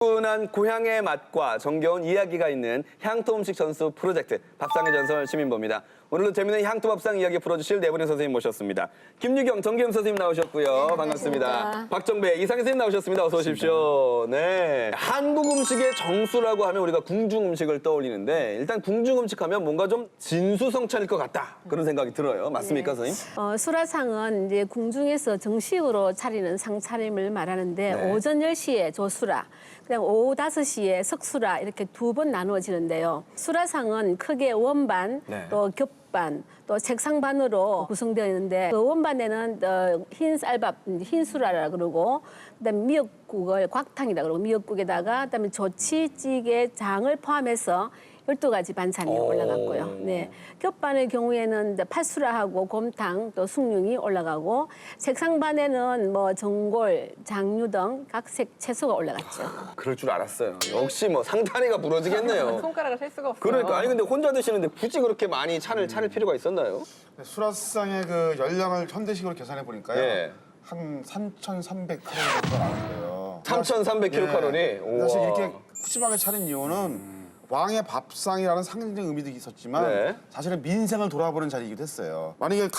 훈훈한 고향의 맛과 정겨운 이야기가 있는 향토 음식 전수 프로젝트 밥상의 전설 시민보입니다. 오늘도 재미있는 향토 밥상 이야기 풀어주실 네 분의 선생님 모셨습니다. 김유경, 정기영 선생님 나오셨고요. 네, 반갑습니다. 박정배, 이상희 선생님 나오셨습니다. 어서 오십시오. 네, 한국 음식의 정수라고 하면 우리가 궁중 음식을 떠올리는데 일단 궁중 음식 하면 뭔가 좀 진수성찬일 것 같다 그런 생각이 들어요. 맞습니까, 선생님? 수라상은 이제 궁중에서 정식으로 차리는 상차림을 말하는데 네. 오전 10시에 조수라, 그냥 오후 5시에 석수라 이렇게 두 번 나누어지는데요. 수라상은 크게 원반, 네. 또 겹반, 또 색상반으로 구성되어 있는데 그 원반에는 흰 쌀밥, 흰 수라라 그러고 그다음에 미역국을 곽탕이라 그러고 미역국에다가 그다음에 조치, 찌개, 장을 포함해서 12가지 반찬이 올라갔고요. 네. 겹반의 경우에는 팥수라하고 곰탕, 또 숭늉이 올라가고 색상반에는 뭐 전골, 장류 등 각색 채소가 올라갔죠. 그럴 줄 알았어요. 역시 뭐 상다리가 부러지겠네요. 손가락을 셀 수가 없어요. 그러니까 아니 근데 혼자 드시는데 굳이 그렇게 많이 차릴 필요가 있었나요? 수라상의 그 열량을 현대식으로 계산해 보니까요. 예. 한 3,300칼로리 정도 나오는 거예요. 3,300kcal. 예. 사실 우와. 이렇게 푸짐하게 차린 이유는 왕의 밥상이라는 상징적 의미도 있었지만 네. 사실은 민생을 돌아보는 자리이기도 했어요. 만약에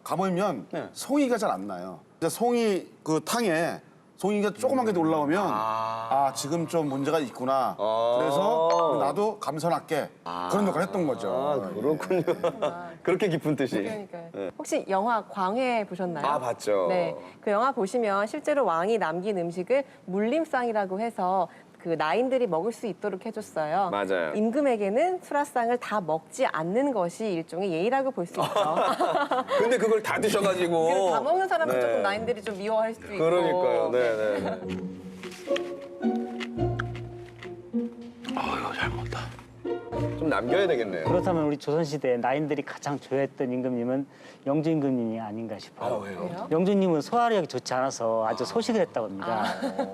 가물면 네. 송이가 잘 안 나요. 이제 송이 그 탕에 송이가 조그만 게 올라오면 지금 좀 문제가 있구나. 그래서 나도 감선할게. 그런 역할을 했던 거죠. 아, 그렇군요. 그렇게 깊은 뜻이. 그러니까요. 혹시 영화 광해 보셨나요? 아, 봤죠. 네, 그 영화 보시면 실제로 왕이 남긴 음식을 물림상이라고 해서 그 나인들이 먹을 수 있도록 해줬어요. 맞아요. 임금에게는 수라상을 다 먹지 않는 것이 일종의 예의라고 볼 수 있죠. 근데 그걸 다 드셔가지고. 다 먹는 사람은 네. 조금 나인들이 좀 미워할 수도 있고. 그러니까요. 네네. 아유, 잘 먹었다. 좀 남겨야 되겠네요. 그렇다면 우리 조선시대 나인들이 가장 좋아했던 임금님은 영주 임금님이 아닌가 싶어요. 아, 왜요? 영주님은 소화력이 좋지 않아서 아주 소식을 했다고 합니다.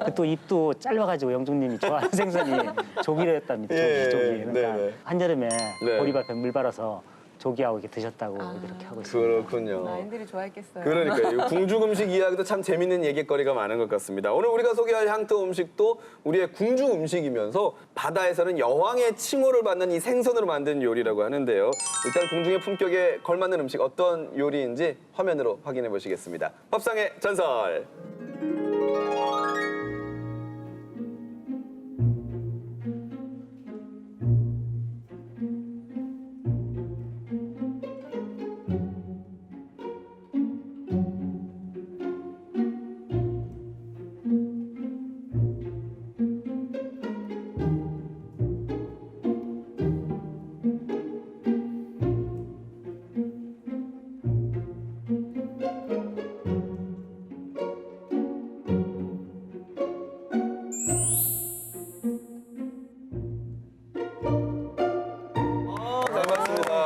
그 또 입도 짧아가지고 영주님이 좋아하는 생선이 조기였답니다. 예, 조기. 그러니까 네네. 한여름에 네. 보리밥에 물 발라서 조기하고 이렇게 드셨다고 이렇게 하고 있습니다. 그렇군요. 나인들이 좋아했겠어요. 그러니까요. 궁중 음식 이야기도 참 재밌는 얘기거리가 많은 것 같습니다. 오늘 우리가 소개할 향토 음식도 우리의 궁중 음식이면서 바다에서는 여왕의 칭호를 받는 이 생선으로 만든 요리라고 하는데요. 일단 궁중의 품격에 걸맞는 음식 어떤 요리인지 화면으로 확인해 보시겠습니다. 밥상의 전설. 잘 봤습니다.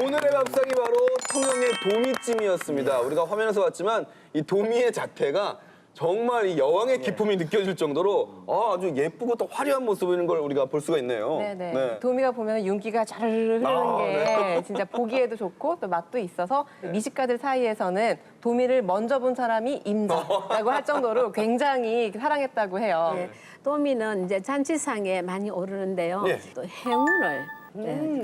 오늘의 밥상이 바로 통영의 도미찜이었습니다. 우리가 화면에서 봤지만 이 도미의 자태가 정말 이 여왕의 기품이 느껴질 정도로 아주 예쁘고 또 화려한 모습인 걸 우리가 볼 수가 있네요. 네네. 네. 도미가 보면 윤기가 자르르 흐르는 게 진짜 보기에도 좋고 또 맛도 있어서 미식가들 사이에서는 도미를 먼저 본 사람이 임자라고 할 정도로 굉장히 사랑했다고 해요. 네. 도미는 이제 잔치상에 많이 오르는데요. 네. 또 행운을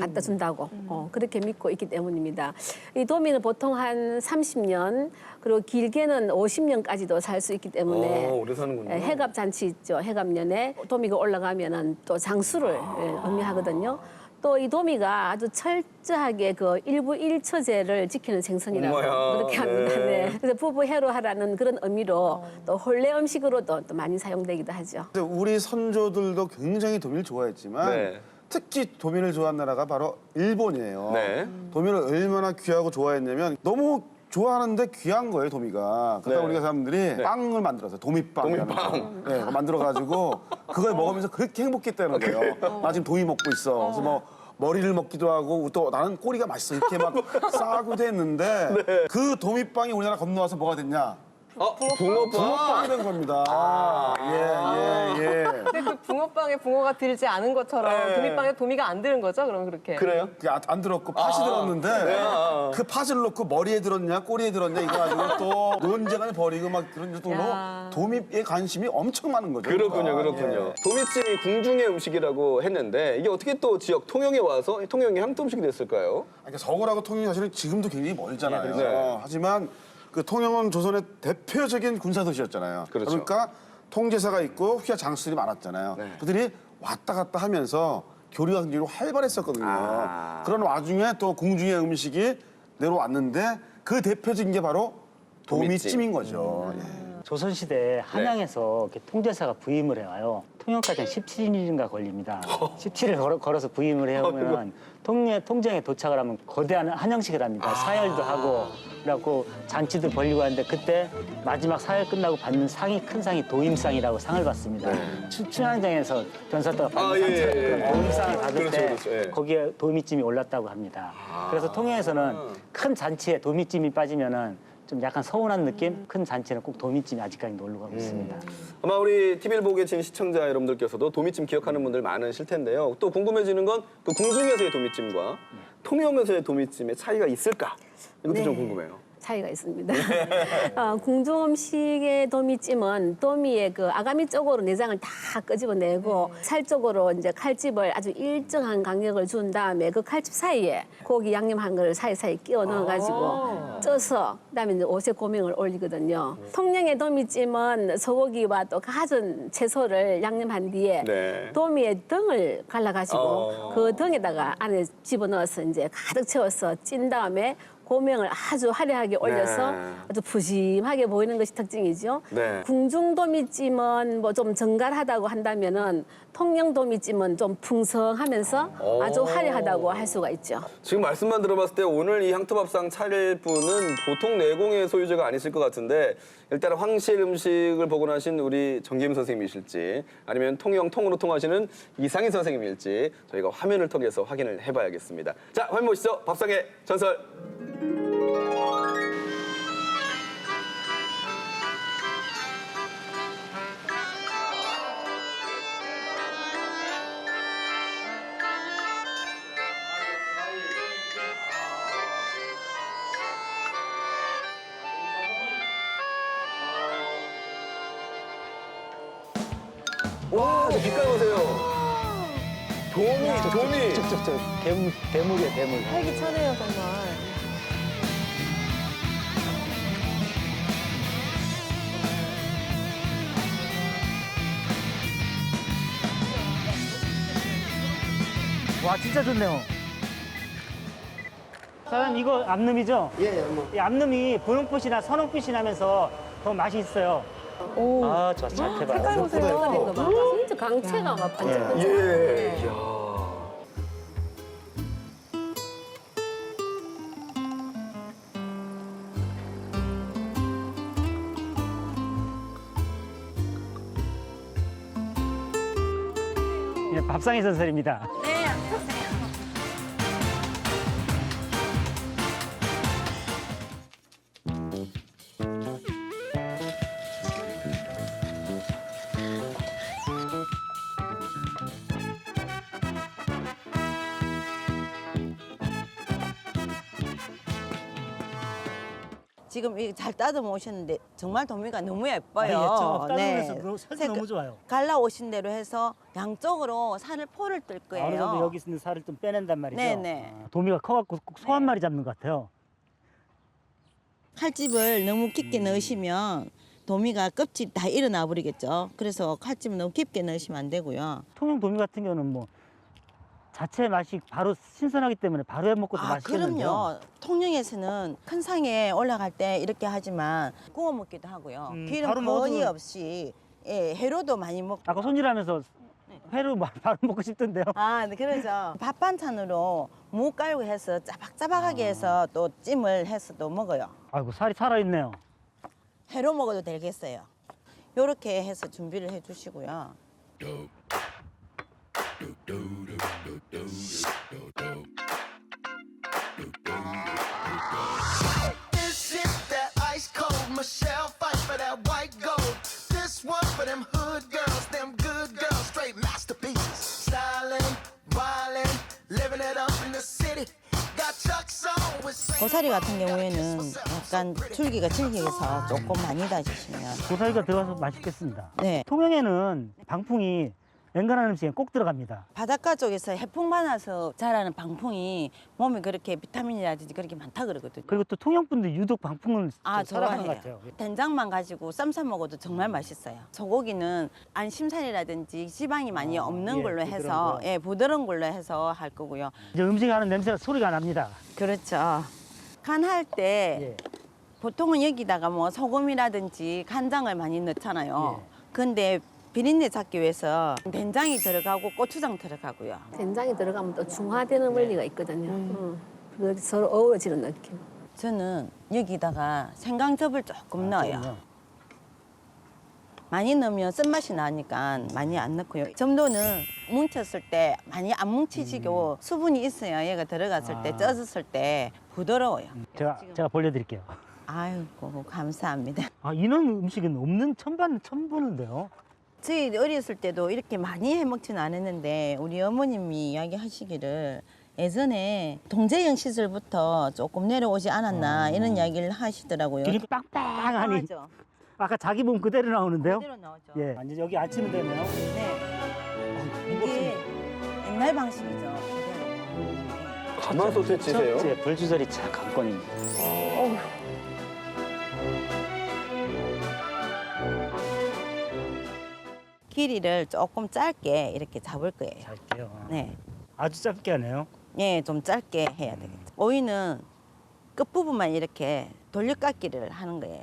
갖다 준다고 그렇게 믿고 있기 때문입니다. 이 도미는 보통 한 30년 그리고 길게는 50년까지도 살 수 있기 때문에 오래 사는군요. 해갑 잔치 있죠. 해갑년에 도미가 올라가면은 또 장수를 의미하거든요. 또 이 도미가 아주 철저하게 그 일부 일처제를 지키는 생선이라고 엄마야. 그렇게 합니다. 네. 네. 그래서 부부 해로하라는 그런 의미로 또 혼례 음식으로도 또 많이 사용되기도 하죠. 근데 우리 선조들도 굉장히 도미를 좋아했지만 네. 특히 도미를 좋아한 나라가 바로 일본이에요. 네. 도미를 얼마나 귀하고 좋아했냐면 너무 좋아하는데 귀한 거예요, 도미가. 그러다 네. 우리가 사람들이 빵을 만들었어요. 도미빵. 도미빵. 네, 그거 만들어가지고 그걸 먹으면서 그렇게 행복했다는 거예요. 나 지금 도미 먹고 있어. 그래서 뭐 머리를 먹기도 하고 또 나는 꼬리가 맛있어. 이렇게 막 싸기도 했는데 그 도미빵이 우리나라 건너와서 뭐가 됐냐? 붕어빵. 붕어빵이 된 겁니다. 예. 근데 그 붕어빵에 붕어가 들지 않은 것처럼 네. 도미빵에 도미가 안 들은 거죠? 그럼 그렇게. 그래요? 그게 안 들었고 팥이 들었는데 그 팥을 넣고 머리에 들었냐 꼬리에 들었냐 이거 가지고 또 논쟁을 벌이고 막 그런 정도로 야. 도미에 관심이 엄청 많은 거죠. 그렇군요, 그러니까. 그렇군요. 예. 도미찜이 궁중의 음식이라고 했는데 이게 어떻게 또 지역 통영에 와서 통영의 향토 음식이 됐을까요? 그러니까 서울하고 통영이 사실은 지금도 굉장히 멀잖아요. 네. 하지만 그 통영은 조선의 대표적인 군사도시였잖아요. 그렇죠. 그러니까 통제사가 있고 휘하 장수들이 많았잖아요. 네. 그들이 왔다 갔다 하면서 교류가 굉장히 활발했었거든요. 아. 그런 와중에 또 궁중의 음식이 내려왔는데 그 대표적인 게 바로 도미찜인 거죠. 예. 조선시대 한양에서 이렇게 통제사가 부임을 해와요. 통영까지 한 17일인가 걸립니다. 17일 걸어서 부임을 해오면 통영에 도착을 하면 거대한 한양식을 합니다. 사열도 하고 그래갖고 잔치도 벌리고 하는데 그때 마지막 사열 끝나고 받는 상이 큰 상이 도임상이라고 상을 받습니다. 춘향전에서 변사또가 받는 아, 예, 상처럼 예, 예. 그런 도임상을 받을 그렇죠, 때 그렇죠, 예. 거기에 도미찜이 올랐다고 합니다. 그래서 통영에서는 큰 잔치에 도미찜이 빠지면은 좀 약간 서운한 느낌? 큰 잔치는 꼭 도미찜이 아직까지 놀러 가고 있습니다. 아마 우리 TV를 보고 계신 시청자 여러분들께서도 도미찜 기억하는 분들 많으실 텐데요. 또 궁금해지는 건 그 궁중에서의 도미찜과 통영에서의 도미찜의 차이가 있을까? 이것도 좀 궁금해요. 차이가 있습니다. 궁중 음식의 도미찜은 도미의 그 아가미 쪽으로 내장을 다 끄집어내고 살 쪽으로 이제 칼집을 아주 일정한 간격을 준 다음에 그 칼집 사이에 고기 양념한 걸 사이사이 끼워 넣어가지고 쪄서 그다음에 이제 옷에 고명을 올리거든요. 통영의 도미찜은 소고기와 또 갖은 채소를 양념한 뒤에 네. 도미의 등을 갈라가지고 그 등에다가 안에 집어넣어서 이제 가득 채워서 찐 다음에 고명을 아주 화려하게 올려서 네. 아주 푸짐하게 보이는 것이 특징이죠. 네. 궁중 도미찜은 뭐 좀 정갈하다고 한다면은 통영 도미찜은 좀 풍성하면서 아주 화려하다고 할 수가 있죠. 지금 말씀만 들어봤을 때 오늘 이 향토밥상 차릴 분은 보통 내공의 소유자가 아니실 것 같은데 일단 황실 음식을 복원하신 우리 정김 선생님이실지 아니면 통으로 통하시는 이상희 선생님일지 저희가 화면을 통해서 확인을 해봐야겠습니다. 자, 화면 보시죠. 밥상의 전설. 와, 저 빛깔 보세요. 도미. 저 대물이에요, 대물. 활기차네요, 정말. 와, 진짜 좋네요. 사장님, 이거 암놈이죠? 예, 이 암놈이 분홍빛이나 선홍빛이 나면서 더 맛이 있어요. 오. 아, 저 자태 봐요. 보세요. 진짜 강체가 막 반짝반짝. 예. 이야. 예, 밥상의 전설입니다. 지금 잘 따듬어 오셨는데 정말 도미가 너무 예뻐요. 아, 예, 네. 따뜻해서 그리고 색도 색- 너무 좋아요. 갈라 오신 대로 해서 양쪽으로 살을 포를 뜰 거예요. 어느 정도 여기 있는 살을 좀 빼낸단 말이죠. 네네. 도미가 커갖고 꼭 소 한 마리 잡는 것 같아요. 칼집을 너무 깊게 넣으시면 도미가 껍질 다 일어나 버리겠죠. 그래서 칼집을 너무 깊게 넣으시면 안 되고요. 통영 도미 같은 경우는 뭐 자체 맛이 바로 신선하기 때문에 바로 해 먹고도 맛있겠는데요. 그럼요. 통영에서는 큰 상에 올라갈 때 이렇게 하지만 구워 먹기도 하고요. 바로 기름 거의 먹어도- 없이 예, 회로도 많이 먹고. 아까 손질하면서 회로 바로 먹고 싶던데요. 아, 네, 그러죠. 밥 반찬으로 무 깔고 해서 짜박짜박하게 해서 또 찜을 해서 또 먹어요. 아이고 살이 살아있네요. 회로 먹어도 되겠어요. 요렇게 해서 준비를 해주시고요. This is that ice cold Michelle fight for that white gold. This one for them hood girls, them good 고사리 같은 경우에는 약간 줄기가 질겨서 조금 많이 다지시면 고사리가 들어가서 맛있겠습니다. 네. 통영에는 방풍이 웬간한 음식에 꼭 들어갑니다. 바닷가 쪽에서 해풍 많아서 자라는 방풍이 몸에 그렇게 비타민이라든지 그렇게 많다 그러거든요. 그리고 또 통영 분들 유독 방풍을 사랑하는 것 좋아해요. 같아요. 된장만 가지고 쌈 싸 먹어도 정말 맛있어요. 소고기는 안심살이라든지 지방이 많이 없는 예, 걸로 부드러운 해서 거. 예, 부드러운 걸로 해서 할 거고요. 이제 음식 하는 냄새가 소리가 납니다. 그렇죠. 간할 때 예. 보통은 여기다가 뭐 소금이라든지 간장을 많이 넣잖아요. 예. 근데 비린내 잡기 위해서 된장이 들어가고 고추장 들어가고요. 된장이 들어가면 또 중화되는 원리가 있거든요. 그래서 서로 어우러지는 느낌. 저는 여기다가 생강즙을 조금 넣어요. 조금요? 많이 넣으면 쓴맛이 나니까 많이 안 넣고요. 점도는 뭉쳤을 때 많이 안 뭉치지고 수분이 있어야 얘가 들어갔을 때 쪄졌을 때 부드러워요. 제가 벌려드릴게요. 아이고 감사합니다. 아, 이런 음식은 없는 처음 보는데요. 저희 어렸을 때도 이렇게 많이 해먹지는 않았는데 우리 어머님이 이야기하시기를 예전에 동재형 시절부터 조금 내려오지 않았나 이런 이야기를 하시더라고요. 기름이 빵빵하니 맞아. 아까 자기 몸 그대로 나오는데요. 그대로 나오죠. 예, 완전 여기 아침이 되네요. 네. 이게 옛날 방식이죠. 그대로. 가마솥에 찌세요? 첫 불 조절이 참 관건입니다. 길이를 조금 짧게 이렇게 잡을 거예요. 잘게요. 네. 아주 짧게 하네요. 예, 좀 짧게 해야 되겠죠. 오이는 끝부분만 이렇게 돌려깎기를 하는 거예요.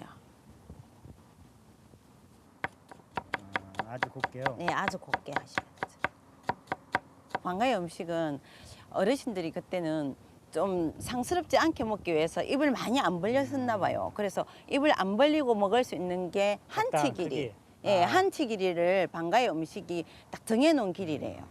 아주 곱게요. 네, 아주 곱게 하시면 되죠. 관가의 음식은 어르신들이 그때는 좀 상스럽지 않게 먹기 위해서 입을 많이 안 벌렸었나 봐요. 그래서 입을 안 벌리고 먹을 수 있는 게 한치 적당한 길이. 크기. 예, 아. 한치 길이를 방가의 음식이 딱 정해놓은 길이래요.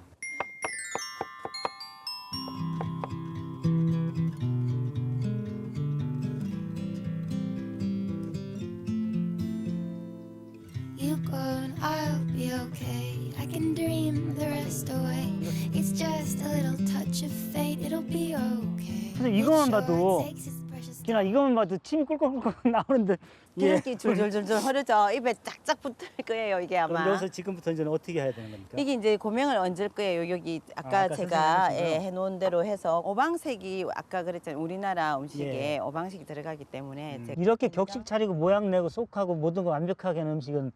You go and I'll be okay. I can dream the rest away. It's just a little touch of fate. It'll be okay. 근데 이거만 Sure 봐도 takes its precious 그냥 이거만 봐도 침이 꿀꺽꿀꺽 나오는데 기름기 줄줄줄줄 흐르죠. 입에 짝짝 붙을 거예요, 이게 아마. 그럼 여기서 지금부터 이제 어떻게 해야 되는 겁니까? 이게 이제 고명을 얹을 거예요. 여기 아까 아까 제가 선생님 하신 거요? 해놓은 대로 해서 오방색이 아까 그랬잖아요. 우리나라 음식에 예. 오방색이 들어가기 때문에 제가 이렇게 격식 차리고 모양 내고 속하고 모든 거 완벽하게 하는 음식은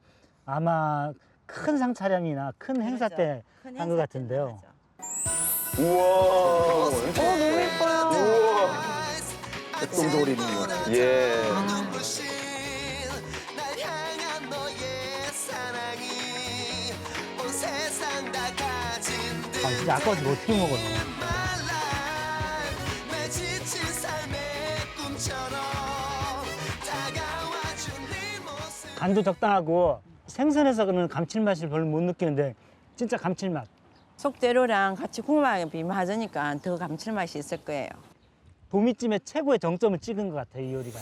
아마 큰 상차림이나 큰 행사 그렇죠. 때 큰 한 것 행사 같은데요. 때는 하죠. 우와. 너무 예뻐요. 우와. 똥조림이요. 예. 눈부신 날 향한 너의 사랑이 온 세상 다 가진 듯 아, 진짜 아까워서 어떻게 먹어요? 말라 내 지친 삶의 꿈처럼 다가와준 네 모습 간도 적당하고 생선에서는 감칠맛을 별로 못 느끼는데 진짜 감칠맛. 속재료랑 같이 궁합이 맞으니까 더 감칠맛이 있을 거예요. 도미찜의 최고의 정점을 찍은 것 같아요, 이 요리가.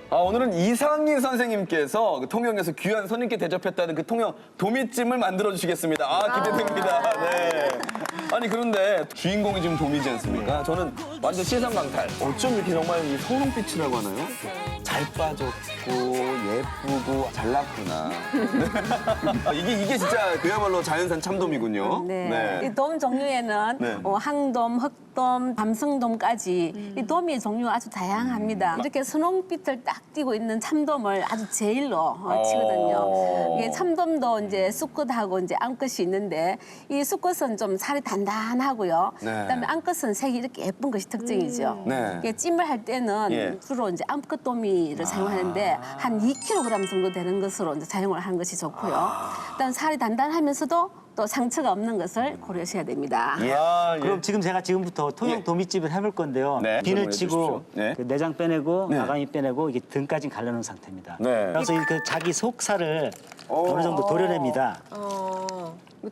아, 오늘은 이상희 선생님께서 그 통영에서 귀한 손님께 대접했다는 그 통영 도미찜을 만들어 주시겠습니다. 아, 기대됩니다. 네. 아니, 그런데 주인공이 지금 도미지 않습니까? 저는 완전 시선강탈. 어쩜 이렇게 정말 이 선홍빛이라고 하나요? 잘 빠졌고, 예쁘고, 잘났구나. 아, 이게 진짜 그야말로 자연산 참돔이군요. 네. 이 돔 종류에는 네. 항돔, 흑돔, 밤성돔까지 이 돔의 종류가 아주 다양합니다. 이렇게 선홍빛을 딱 띠고 있는 참돔을 아주 제일로 치거든요. 이게 참돔도 이제 수컷하고 이제 암컷이 있는데 이 수컷은 좀 살이 단단하고요. 네. 그다음에 암컷은 색이 이렇게 예쁜 것이 특징이죠. 네. 이게 찜을 할 때는 예. 주로 이제 암컷 도미를 사용하는데 한 2kg 정도 되는 것으로 이제 사용을 하는 것이 좋고요. 그다음 살이 단단하면서도 또 상처가 없는 것을 고려하셔야 됩니다. 이야, 그럼 지금 제가 지금부터 통영 예. 도미찜을 해볼 건데요. 네, 비늘 설명해 치고 주십시오. 네. 그 내장 빼내고 네. 아가미 빼내고 이게 등까지 갈라놓은 상태입니다. 네. 그래서 그 자기 속살을 어느 정도 도려냅니다.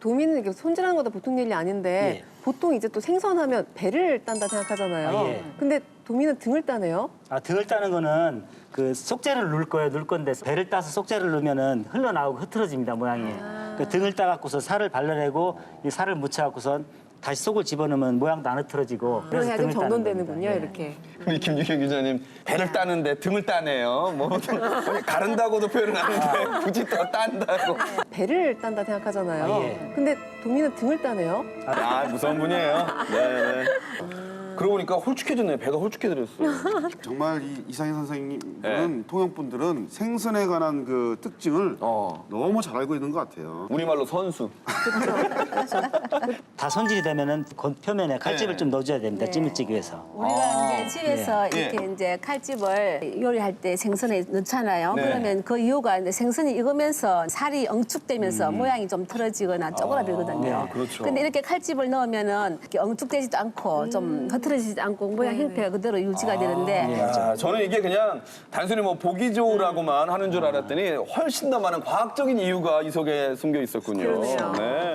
도미는 이게 손질하는 것도 보통 일이 아닌데 예. 보통 이제 또 생선하면 배를 딴다 생각하잖아요. 아, 예. 근데 도미는 등을 따네요. 아, 등을 따는 거는 그 속재를 넣을 거예요. 넣을 건데 배를 따서 속재를 넣으면은 흘러나오고 흐트러집니다, 모양이. 그 등을 따갖고서 살을 발라내고 이 살을 묻혀갖고선 다시 속을 집어넣으면 모양도 안 흐트러지고 그래서 그래야 좀 등을 따는 정돈되는군요, 겁니다. 이렇게. 우리 김유경 기자님 배를 따는데 등을 따네요. 뭐 아니, 가른다고도 표현을 하는데 굳이 더 딴다고. 배를 딴다 생각하잖아요. 아, 예. 근데 도미는 등을 따네요. 아 무서운 분이에요. 네. 그러고 보니까 홀쭉해졌네. 배가 홀쭉해졌어요. 정말 이 이상희 선생님은 네. 통영분들은 생선에 관한 그 특징을 너무 잘 알고 있는 것 같아요. 우리말로 선수. 다 손질이 되면은 겉표면에 칼집을 네. 좀 넣어줘야 됩니다. 찜을 찌기 위해서. 우리가 이제 집에서 예. 이렇게 이제 칼집을 요리할 때 생선에 넣잖아요. 네. 그러면 그 이유가 이제 생선이 익으면서 살이 엉축되면서 모양이 좀 틀어지거나 쪼그라들거든요. 그렇죠. 근데 이렇게 칼집을 넣으면은 이렇게 엉축되지도 않고 좀 흐트러지지도 않고 모양 형태가 그대로 유지가 되는데 아, 저는 이게 그냥 단순히 뭐 보기 좋으라고만 하는 줄 알았더니 훨씬 더 많은 과학적인 이유가 이 속에 숨겨 있었군요. 그러네요. 네.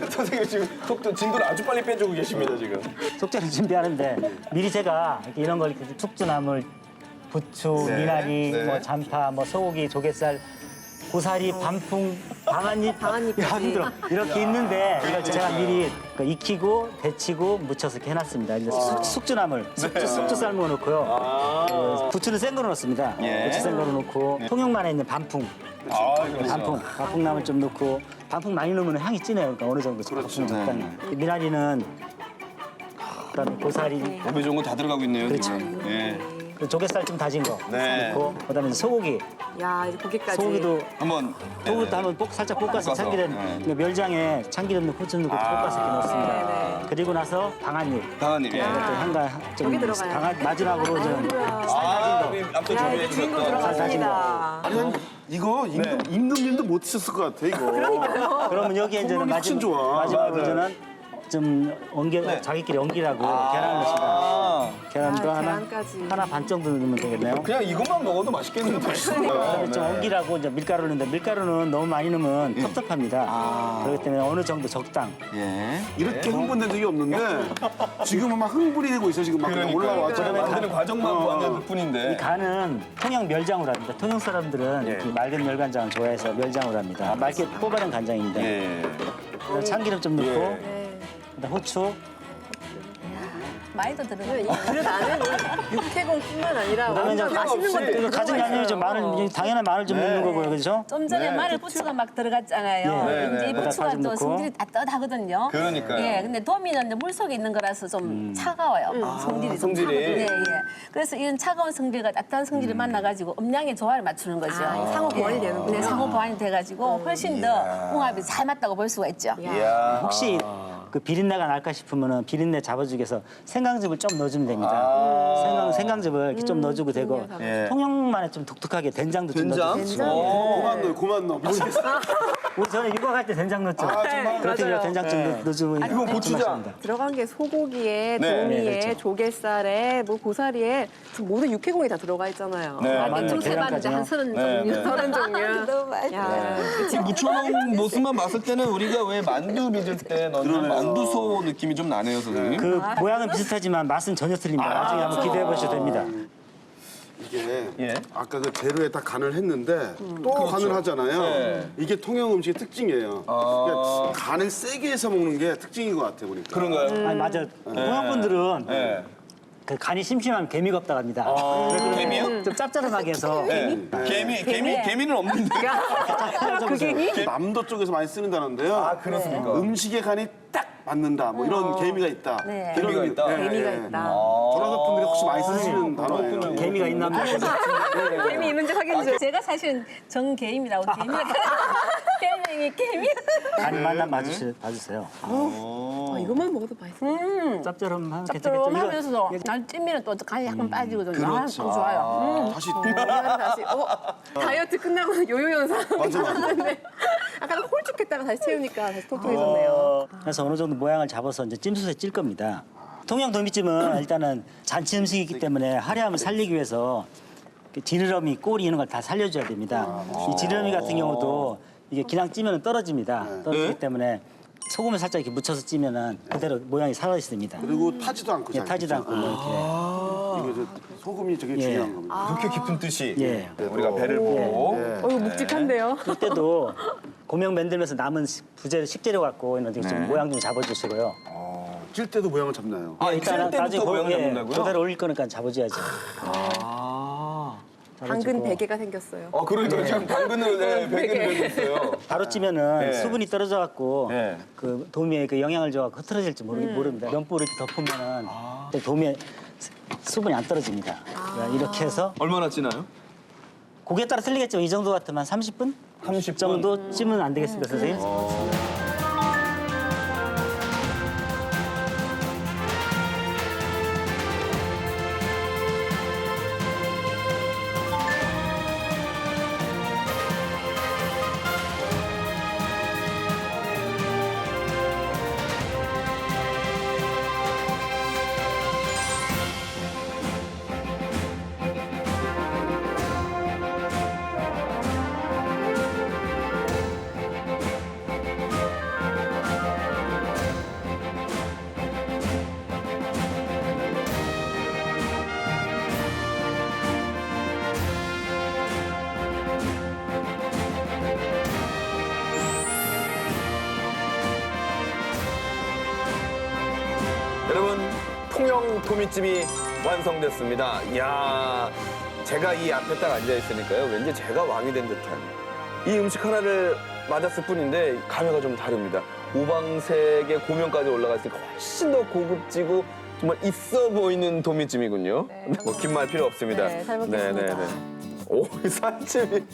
선생님 지금 속도 진도를 아주 빨리 빼주고 계십니다 지금. 속재를 준비하는데 미리 제가 이렇게 이런 걸 이렇게 숙주나물, 부추, 네. 미나리, 네. 뭐 잔파, 뭐 소고기, 조갯살, 고사리, 반풍, 방아잎까지. 이렇게 있는데 이걸 제가 미리 익히고 데치고 무쳐서 이렇게 해놨습니다. 이제 숙주나물, 숙주 삶아 놓고요. 부추는 생 거로 넣습니다. 예. 부추 생 거로 넣고 통영만에 있는 반풍, 반풍나물 좀 넣고 반풍 많이 넣으면 향이 진해요. 그러니까 어느 정도 반풍 적당히. 미나리는 그다음에 고사리, 몸에 좋은 거 다 들어가고 있네요. 그렇죠. 지금. 예. 그 조갯살 좀 다진 거 네. 넣고 그다음에 소고기, 야, 이제 고기까지. 소고기도 한번 소고기도 한번 살짝 볶아서 볶아서. 참기름, 네. 그러니까 멸장에 참기름 넣고 후추 넣고 볶아서 이렇게 넣습니다. 그리고 나서 방아잎. 강한님. 예. 이것도 향가 좀 저기 들어가요. 마지막으로 좀 아, 우리 앞서 야, 준비해 이제 주인공 주셨던. 들어갑니다. 아니 이거 임금님도 못 드셨을 것 같아 이거. 그러면 여기에 이제 소금이 훨씬 좋아. 마지막으로 맞아요. 저는 좀 자기끼리 옮기라고 계란을 넣습니다. 아, 계란도 계란까지. 하나 반 정도 넣으면 되겠네요. 그냥 이것만 먹어도 맛있겠는데. 그다음에 좀 옮기라고 이제 밀가루를 넣는데 밀가루는 너무 많이 넣으면 텁텁합니다. 그렇기 때문에 어느 정도 적당. 예. 이렇게 흥분된 적이 없는데 지금은 막 흥분이 되고 있어 지금 막 그러니까 올라왔잖아. 만드는 과정만 보았을 이 뿐인데. 간은 통영 멸장으로 합니다. 통영 사람들은 이렇게 맑은 멸간장을 좋아해서 멸장으로 합니다. 맑게 뽑아낸 간장입니다. 예. 그다음에 참기름 좀 넣고 예. 그다음 후추. 많이도 들어가요. 그래도 나는 이 육해공뿐만 아니라 그다음에 이제 완전 맛있는 없이 것들 이거 가진 양념이 좀 마늘, 당연한 마늘 좀 넣는 거고요, 그렇죠? 좀 전에 마늘 부추가 막 들어갔잖아요. 네, 이제 이 네. 부추가 좀 또 넣고. 성질이 따뜻하거든요. 그러니까요. 예, 근데 도미는 이제 물 속에 있는 거라서 좀 차가워요. 성질이 좀 성질이. 차거든요. 예, 예. 그래서 이런 차가운 성질과 따뜻한 성질을 만나가지고 음양의 조화를 맞추는 거죠. 상호 보완이 되는구나. 네, 상호 보완이 돼가지고 훨씬 더 궁합이 잘 맞다고 볼 수가 있죠. 이야. 혹시 그 비린내가 날까 싶으면은 비린내 잡아주기 위해서 생강즙을 좀 넣어주면 됩니다. 생강즙을 이렇게 좀 넣어주고 되고 예. 통영만에 좀 독특하게 된장도 좀 된장? 넣어주세요. 고만 넣어. 우리 전에 육아할 때 된장 넣었죠. 정말? 그렇게 맞아요. 된장 좀 넣어주면 이건 고추장. 맛있습니다. 들어간 게 소고기에, 네. 도미에, 네, 그렇죠. 조갯살에, 뭐 고사리에 지금 모든 육해공이 다 들어가 있잖아요. 네. 아, 맞네, 좀 세봤는데 한 계란까지요. 30 네, 종류. 네. 30종류. 너무 맛있어. 야, 지금 묻혀놓은 모습만 봤을 때는 우리가 왜 만두 빚을 때 넣는 만두소 느낌이 좀 나네요, 선생님. 그 모양은 비슷하지만 맛은 전혀 틀립니다. 나중에 한번 기대해 보셔도 됩니다. 이게 예. 아까 그 재료에 딱 간을 했는데 또 간을 하잖아요. 네. 이게 통영 음식의 특징이에요. 그러니까 간을 세게 해서 먹는 게 특징인 것 같아 보니까. 그런가요? 아니, 맞아. 통영분들은 네. 그 간이 심심하면 개미가 없다고 합니다. 개미요? 좀 짭짤하게 해서 네. 개미는 없는데. 그 개미? 남도 쪽에서 많이 쓰는 단어인데요. 아, 그렇습니까? 음식의 간이 딱 맞는다. 뭐 이런 개미가 있다. 네. 이런 개미가 있다? 개미가 있다. 전라도 분들이 혹시 많이 쓰시는 단어예요. 개미가 있나 한번 보세요. 개미 있는지 확인 좀. 제가 사실은 정개임이라고 개미가 개미. 간이 만나 봐주세요. 아, 이것만 먹어도 맛있어. 짭짤하면 괜찮겠죠? 짭조름하면서도 난 찜미는 또 간이 약간 빠지거든요. 아, 너무 좋아요. 다시 다시 다이어트 끝나고 요요 현상 나는데 약간 홀쭉했다가 다시 채우니까 다시 통통해졌네요. 그래서 어느 정도 모양을 잡아서 이제 찜솥에 찔 겁니다. 통영 도미찜은 일단은 잔치 음식이기 때문에 화려함을 살리기 위해서 그 지느러미, 꼬리 이런 걸 다 살려줘야 됩니다. 이 지느러미 같은 경우도 이게 그냥 찌면 떨어집니다. 떨어지기 때문에 소금을 살짝 이렇게 묻혀서 찌면은 그대로 모양이 살아 있습니다. 그리고 타지도 않고. 예, 타지도 않고 뭐 이렇게. 이거 소금이 되게 예. 중요한 겁니다. 그렇게 깊은 뜻이. 예. 우리가 배를 보고. 이거 묵직한데요. 그때도 고명 만들면서 남은 부재료 식재료 갖고 있는 좀 모양 좀 잡아주시고요. 찔 때도 모양을 잡나요? 아, 일단은 찔 나중에 때부터 모양을 잡는다고요? 그대로 올릴 거니까 잡아줘야죠. 당근 베개가 생겼어요. 그러니까 지금 당근을 베개를 내줬어요. 바로 찌면은 네. 수분이 떨어져 갖고 네. 그 도미에 그 영향을 줘갖고 흐트러질지 모릅니다. 면보를 이렇게 덮으면은 도미에 수분이 안 떨어집니다. 이렇게 해서 얼마나 찌나요? 고기에 따라 틀리겠지만 이 정도 같으면 30분? 30분 정도 찌면 안 되겠습니까, 선생님? 여러분, 통영 도미찜이 완성됐습니다. 이야, 제가 이 앞에 딱 앉아 있으니까요. 왠지 제가 왕이 된 듯한 이 음식 하나를 맞았을 뿐인데 감회가 좀 다릅니다. 오방색의 고명까지 올라갔으니까 훨씬 더 고급지고 정말 있어 보이는 도미찜이군요. 뭐 긴 말 필요 없습니다. 네, 잘 먹겠습니다. 오, 이 살집이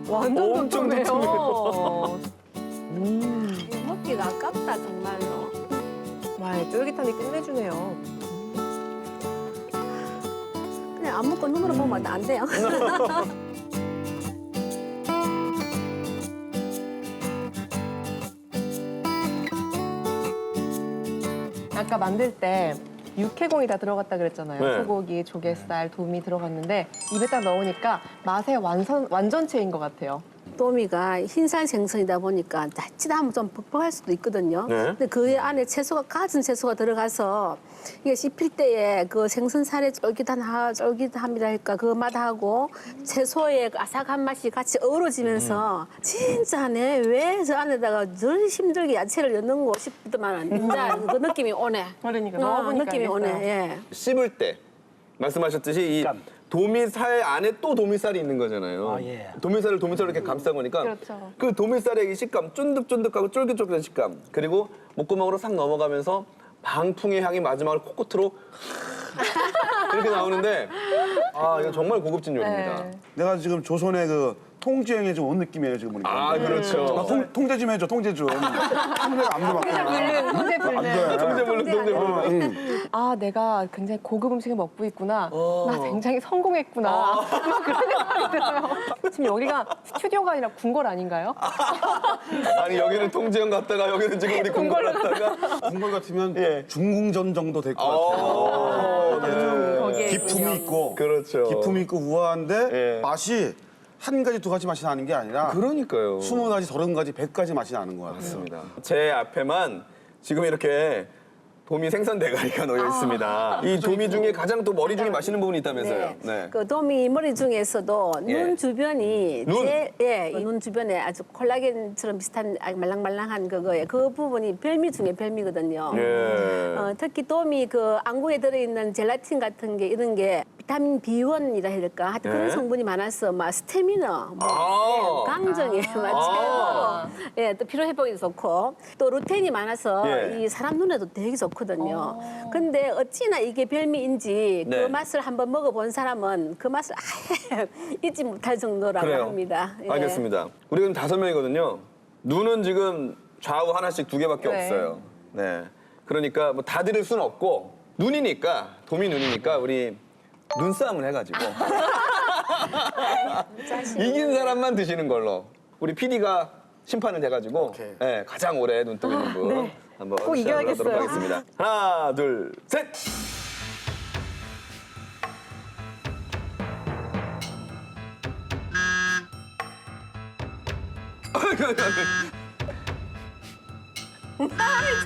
완전 엄청 두툼해요. 먹기가 아깝다 정말로. 와, 쫄깃함이 끝내주네요. 그냥 안 먹고 눈으로 보면 안 돼요. 아까 만들 때 육해공이 다 들어갔다 그랬잖아요. 네. 소고기, 조갯살, 도미 들어갔는데 입에 딱 넣으니까 맛의 완전체인 것 같아요. 도미가 흰살 생선이다 보니까 자칫하면 좀 퍽퍽할 수도 있거든요. 네. 근데 그 안에 채소가 갖은 채소가 들어가서 이게 씹힐 때에 그 생선살의 쫄깃함이랄까 그 맛하고 채소의 아삭한 맛이 같이 어우러지면서 진짜네 왜 저 안에다가 저리 힘들게 야채를 넣는 거 싶더만 진짜 그 느낌이 오네. 그러니까 넣어보니까 느낌이 알겠어요. 오네. 예. 씹을 때 말씀하셨듯이 이 감. 도미살 안에 또 도미살이 있는 거잖아요. 아, 예. 도미살을 도미살로 이렇게 감싸 보니까 그렇죠. 그 도미살의 이 식감, 쫀득쫀득하고 쫄깃쫄깃한 식감, 그리고 목구멍으로 싹 넘어가면서 방풍의 향이 마지막으로 코끝으로 이렇게 나오는데 아 이거 정말 고급진 요리입니다. 네. 내가 지금 조선의 그 통제형에 좀 온 느낌이에요 지금 보니까. 아 그렇죠. 통제 좀 해줘, 통제 좀. 통제가 안 들어맞구나. 언제 불는. 통제물로 통제물로. 아, 내가 굉장히 고급 음식을 먹고 있구나. 나 굉장히 성공했구나. 막 그런 생각이 들어요. 지금 여기가 스튜디오가 아니라 궁궐 아닌가요? 아니 여기는 통제형 갔다가 여기는 지금 우리 궁궐 갔다가. 궁궐 같으면 예. 중궁전 정도 될 것 같아요. 네. 거기에 기품이 있군요. 있고, 그렇죠. 기품이 있고 우아한데 예. 맛이 한 가지 두 가지 맛이 나는 게 아니라 그러니까요. 20가지, 30가지, 100가지 맛이 나는 것 같아요. 맞습니다. 제 앞에만 지금 이렇게 도미 생선 대가리가 놓여 있습니다. 이 도미 중에 가장 또 머리 중에 맛있는 부분이 있다면서요. 네. 그 도미 머리 중에서도 예. 눈 주변이 눈? 이 눈 주변에 아주 콜라겐처럼 비슷한 아주 말랑말랑한 그거에 그 부분이 별미 중에 별미거든요. 예. 특히 도미 그 안구에 들어있는 젤라틴 같은 게 이런 게 비타민 B1이라 해야 될까? 하여튼 네. 그런 성분이 많아서 막 스태미너, 아. 강정에 맞춰. 예, 또 피로 회복이 좋고 또 루테인이 많아서 예. 이 사람 눈에도 되게 좋거든요. 근데 어찌나 이게 별미인지 네. 그 맛을 한번 먹어본 사람은 그 맛을 아예 잊지 못할 정도라고 그래요. 합니다. 예. 알겠습니다. 우리 그럼 5명이거든요. 눈은 지금 좌우 하나씩 2개밖에 네. 없어요. 네. 그러니까 뭐 다 드릴 수는 없고 눈이니까 도미 눈이니까 우리 눈싸움을 해가지고 이긴 사람만 드시는 걸로 우리 PD가 심판을 해가지고 오케이. 네, 가장 오래 눈뜨고 있는 분 한번 꼭 시작을 하도록 이겨야겠어요. 하겠습니다. 하나, 둘, 셋.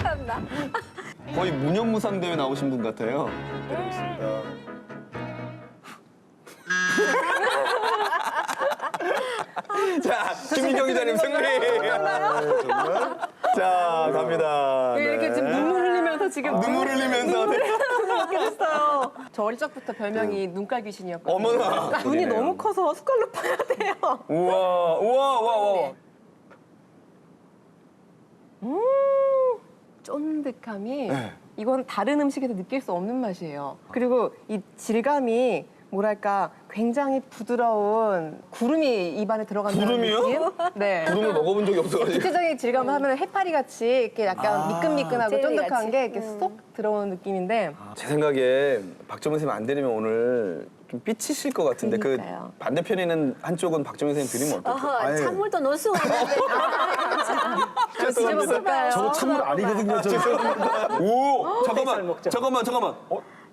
참나. 거의 무념무상 대회 나오신 분 같아요. 자, 김민경 기자님 승리. 자, 갑니다. 이렇게 네. 지금 눈물 흘리면서 지금 눈물 흘리면서. 네. 먹게 됐어요. 저 어릴 적부터 별명이 눈깔 귀신이었거든요. 어머나. 눈이 그러네요. 너무 커서 숟갈로 파야 돼요. 우와, 우와, 우와, 우와. 쫀득함이 네. 이건 다른 음식에서 느낄 수 없는 맛이에요. 그리고 이 질감이 뭐랄까 굉장히 부드러운 구름이 입안에 들어가는 구름이요? 느낌? 네. 구름을 먹어본 적이 없어가지고. 구체적인 질감을 하면 해파리 같이 이렇게 약간 미끈미끈하고 젤리 쫀득한 같이. 게 이렇게 쏙 들어오는 느낌인데 제 생각에 박정은 선생님 안 드리면 오늘 좀 삐치실 것 같은데 그러니까요. 그 반대편에 있는 한쪽은 박정은 선생님 드리면 어떨까요? 어허, 찬물도 넣을 수가 없는데. 뒤집어볼까요? 저거 찬물 아니거든요. 저. 오, 살 먹죠. 잠깐만.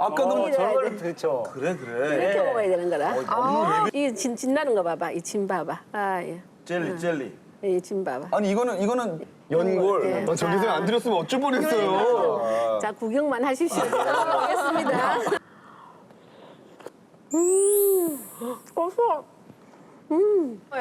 아까 그 저거는 그렇죠. 그래. 이렇게 먹어야 되는 거라. 진 나는 거 봐봐. 이 진 봐봐. 아, 예. 젤리. 이 진 봐봐. 아니 이거는 연골. 네. 나 저기서 안 드렸으면 어쩔 뻔했어요. 자, 구경만 하십시오. 먹겠습니다. 고소.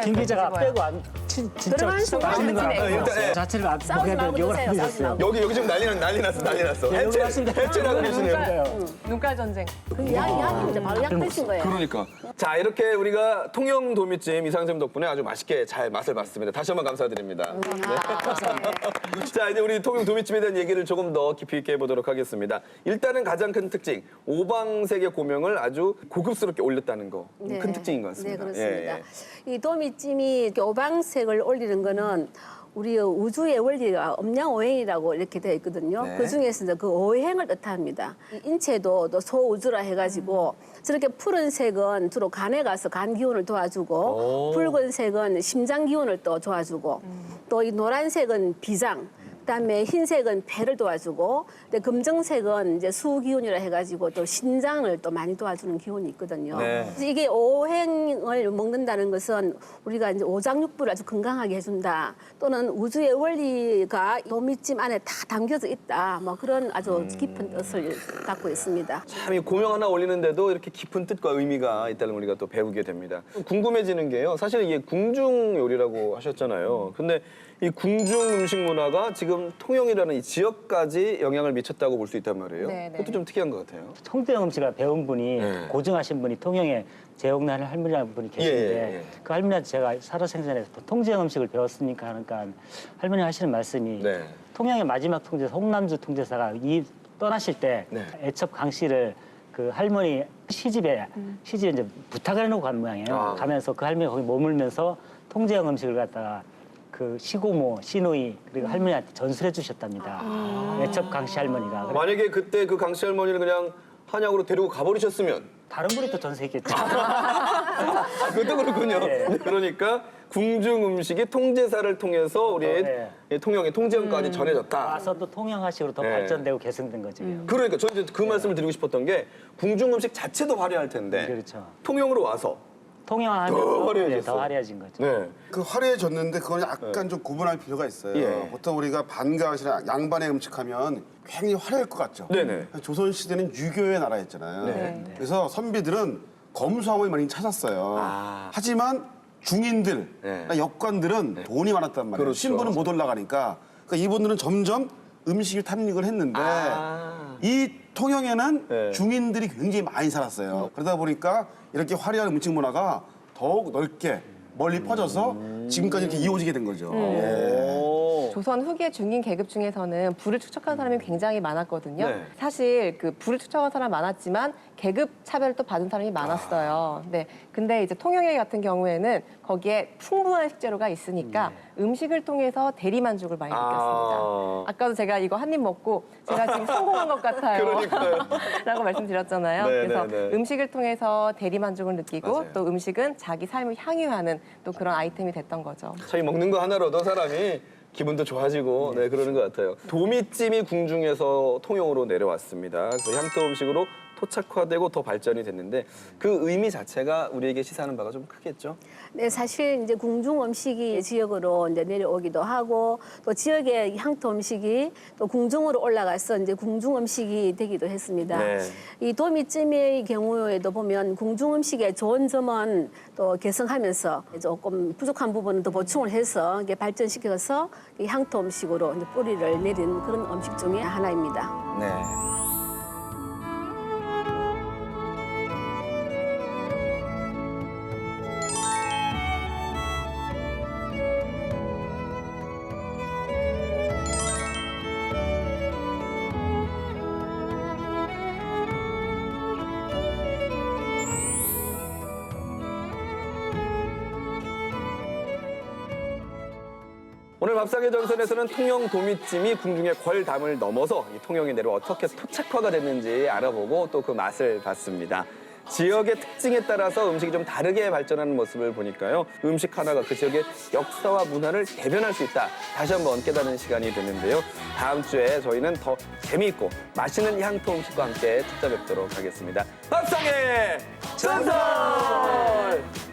김 기자가 뒤집어요. 빼고 안 진짜 들어가는 순간 맛있는 거 느낌이 안 일단, 예. 자체를 안 싸우지 먹게 말고 되는 욕을 드세요. 하고 싸우지 있었어요. 말고. 여기 지금 난리 났어. 네, 여기 왔습니다. 해체라고 계시네요. 눈깔 전쟁. 그 약이 이제 바로 약 드신 거예요. 그러니까. 자, 이렇게 우리가 통영 도미찜 이상쌤 덕분에 아주 맛있게 잘 맛을 봤습니다. 다시 한번 감사드립니다. 네. 자, 이제 우리 통영 도미찜에 대한 얘기를 조금 더 깊이 있게 해보도록 하겠습니다. 일단은 가장 큰 특징, 오방색의 고명을 아주 고급스럽게 올렸다는 거. 큰 특징인 것 같습니다. 네, 그렇습니다. 예. 이 도미찜이 이렇게 오방색을 올리는 거는 우리 우주의 원리가 음양오행이라고 이렇게 되어 있거든요. 네. 그 중에서 이제 그 오행을 뜻합니다. 이 인체도 또 소우주라 해가지고 저렇게 푸른색은 주로 간에 가서 간 기운을 도와주고 붉은색은 심장 기운을 또 도와주고 또 이 노란색은 비장. 그다음에 흰색은 폐를 도와주고, 근데 검정색은 이제 수 기운이라 해가지고 또 신장을 또 많이 도와주는 기운이 있거든요. 네. 그래서 이게 오행을 먹는다는 것은 우리가 이제 오장육부를 아주 건강하게 해준다. 또는 우주의 원리가 도미찜 안에 다 담겨져 있다. 뭐 그런 아주 깊은 뜻을 갖고 있습니다. 참 이 고명 하나 올리는데도 이렇게 깊은 뜻과 의미가 있다는 걸 우리가 또 배우게 됩니다. 궁금해지는 게요. 사실 이게 궁중 요리라고 하셨잖아요. 근데 이 궁중 음식 문화가 지금 통영이라는 이 지역까지 영향을 미쳤다고 볼 수 있단 말이에요. 네, 네. 그것도 좀 특이한 것 같아요. 통영 음식을 배운 분이 네. 고증하신 분이 통영에 재옥나는 할머니라는 분이 계신데 예. 그 할머니한테 제가 살아생전에서 통영 음식을 배웠으니까 하니까 할머니 하시는 말씀이 네. 통영의 마지막 통제사 홍남주 통제사가 이 떠나실 때 네. 애첩 강씨를 그 할머니 시집에 이제 부탁을 해놓고 간 모양이에요. 아. 가면서 그 할머니 거기 머물면서 통제형 음식을 갖다가 그 시고모, 시노이 그리고 할머니한테 전수해 주셨답니다. 애첩 강씨 할머니가. 만약에 그때 그 강씨 할머니를 그냥 한양으로 데리고 가버리셨으면 다른 분이 또 전수했겠죠. 그것도 그렇군요. 네. 그러니까 궁중 음식이 통제사를 통해서 우리의 네. 통영의 통제원까지 전해졌다. 와서 또 통영화식으로 더 네. 발전되고 개선된 거죠. 그러니까 저는 이제 그 말씀을 드리고 싶었던 게 궁중 음식 자체도 화려할 텐데 그렇죠. 통영으로 와서 더 통영화하면서 화려해졌어. 더 화려해진 거죠. 네. 그 화려해졌는데 그건 약간 좀 구분할 필요가 있어요. 예. 보통 우리가 반가시나 양반의 음식하면 굉장히 화려할 것 같죠. 네네. 조선 시대는 유교의 나라였잖아요. 네. 그래서 선비들은 검소함을 많이 찾았어요. 아. 하지만 중인들, 네. 역관들은 돈이 많았단 말이에요. 그렇죠. 신분은 못 올라가니까. 그러니까 이분들은 점점 음식을 탐닉을 했는데 아. 이 통영에는 네. 중인들이 굉장히 많이 살았어요. 그러다 보니까 이렇게 화려한 음식 문화가 더욱 넓게 멀리 퍼져서 지금까지 이렇게 이어지게 된 거죠. 예. 오. 조선 후기의 중인 계급 중에서는 부를 축적한 사람이 굉장히 많았거든요. 네. 사실 그 부를 축적한 사람 많았지만 계급 차별을 또 받은 사람이 많았어요. 네. 근데 이제 통영에 같은 경우에는 거기에 풍부한 식재료가 있으니까 음식을 통해서 대리만족을 많이 느꼈습니다. 아까도 제가 이거 한 입 먹고 제가 지금 성공한 것 같아요. 그러니까요. 라고 말씀드렸잖아요. 네, 그래서 네, 네. 음식을 통해서 대리만족을 느끼고 맞아요. 또 음식은 자기 삶을 향유하는 또 그런 아이템이 됐던 거죠. 참 먹는 거 하나로도 사람이 기분도 좋아지고 네 그러는 것 같아요. 도미찜이 궁중에서 통영으로 내려왔습니다. 그래서 향토 음식으로 토착화되고 더 발전이 됐는데 그 의미 자체가 우리에게 시사하는 바가 좀 크겠죠. 네, 사실 이제 궁중 음식이 지역으로 이제 내려오기도 하고 또 지역의 향토 음식이 또 궁중으로 올라가서 이제 궁중 음식이 되기도 했습니다. 네. 이 도미찜의 경우에도 보면 궁중 음식의 좋은 점은 또 개성하면서 조금 부족한 부분은 또 보충을 해서 이게 발전시켜서 이 향토 음식으로 이제 뿌리를 내린 그런 음식 중에 하나입니다. 네. 오늘 밥상의 전선에서는 통영 도미찜이 궁중의 궐담을 넘어서 이 통영의 내로 어떻게 토착화가 됐는지 알아보고 또 그 맛을 봤습니다. 지역의 특징에 따라서 음식이 좀 다르게 발전하는 모습을 보니까요. 음식 하나가 그 지역의 역사와 문화를 대변할 수 있다. 다시 한번 깨닫는 시간이 됐는데요. 다음 주에 저희는 더 재미있고 맛있는 향토 음식과 함께 찾아뵙도록 하겠습니다. 밥상의 전선!